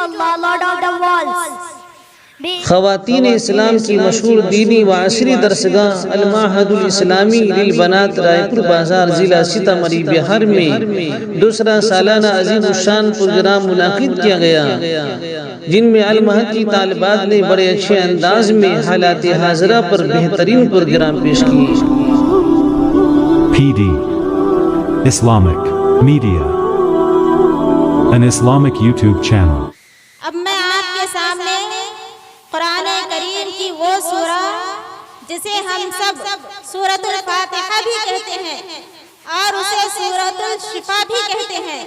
Allah, Lord of the worlds. خواتین اسلام کی مشہور دینی و عصری درسگاہ المعہد الاسلامی للبنات رائے پور بازار ضلع سیتامڑھی بہار میں دوسرا سالانہ عظیم الشان پروگرام منعقد کیا گیا، جن میں المعہد کی طالبات نے بڑے اچھے انداز میں حالات حاضرہ پر بہترین پروگرام پیش کیے۔ PD Islamic Media, an Islamic YouTube channel. اب میں آپ کے سامنے قرآن کریم کی وہ سورہ جسے ہم سب سورۃ الفاتحہ بھی کہتے ہیں اور اسے سورۃ الشفا بھی کہتے ہیں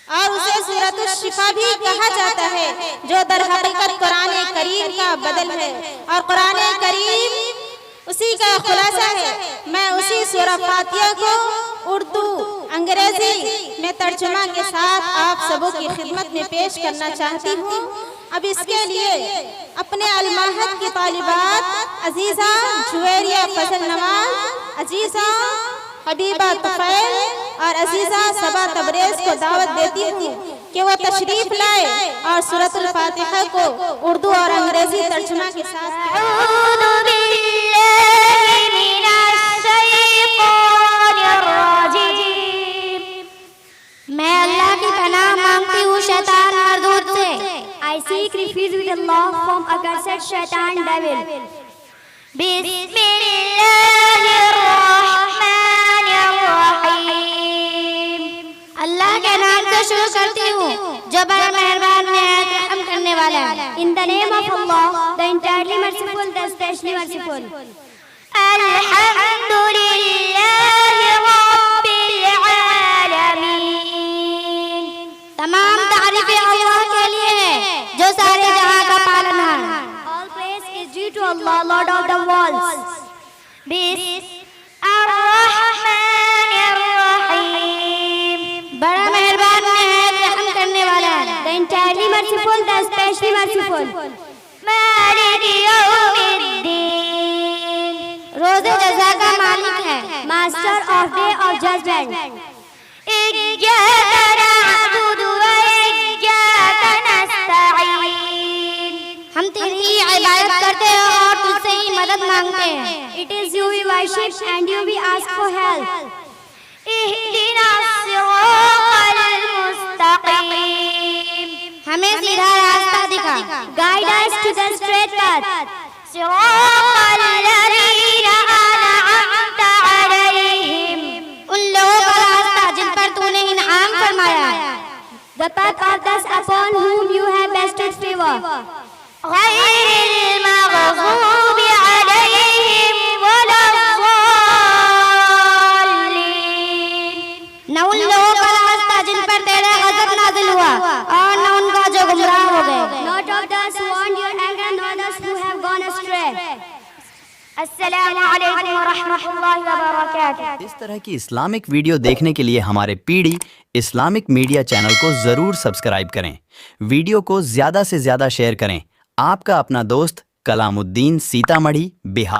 اور اسے سورۃ الشفا بھی کہا جاتا ہے، جو در حقیقت قرآن کریم کا بدل ہے اور قرآن کریم اسی کا خلاصہ ہے۔ میں اسی سورہ فاتحہ کو اردو انگریزی میں ترجمہ کے ساتھ آپ سبوں کی خدمت میں پیش کرنا چاہتی ہوں۔ اب اس کے لیے اپنے المعہد کی طالبات عزیزہ جویریہ فضل نواز، عزیزہ حبیبہ طفیل اور عزیزہ صبا تبریز کو دعوت دیتی ہوں کہ وہ تشریف لائے اور سورۃ الفاتحہ کو اردو اور انگریزی ترجمہ کے ساتھ میں اللہ کی پناہ مانگتی ہوں شیطان مردود سے۔ I seek refuge with Allah from accursed shaitan devil. بسم اللہ الرحمن الرحیم، اللہ کے نام سے شروع کرتی ہوں جو بڑا مہربان نہایت رحم کرنے والا ہے۔ In the name of Allah, the entirely merciful, the especially merciful. الحمد للہ رب العالمین، تمام تعریفیں اللہ کے لیے ہیں جو سارے جہاں کا پالنہار۔ All praise is due to Allah, Lord of the worlds. بسم الرحمن الرحیم، بڑا مہربان نہایت رحم کرنے والا ہے۔ The entirely merciful, the especially merciful. مالک یوم الدین، روز جزا کا مالک ہے، master of day of judgement. ہم تیری عبادت کرتے ہیں اور تجھ سے ہی مدد مانگتے ہیں۔ It is you we worship and you we ask for help. اہدنا الصراط المستقیم، ہمیں سیدھا راستہ دکھا۔ Guide us to the straight path. صراط الذین انعمت علیہم، ان لوگوں کا راستہ جن پر تو نے انعام فرمایا۔ The path of those upon whom you have bestowed favor. غیر المغضوب علیہم ولا الضالین، نہ ان لوگوں کا راستہ جن پر تیرا غضب نازل ہوا اور نہ ان کا جو گمراہ ہو گئے۔ Not of those who want your anger, nor those who have gone astray. السلام علیکم ورحمۃ اللہ وبرکاتہ۔ اس طرح کی اسلامک ویڈیو دیکھنے کے لیے ہمارے P D Islamic media channel کو ضرور سبسکرائب کریں، ویڈیو کو زیادہ سے زیادہ شیئر کریں۔ آپ کا اپنا دوست کلام الدین، سیتامڑھی، بہار۔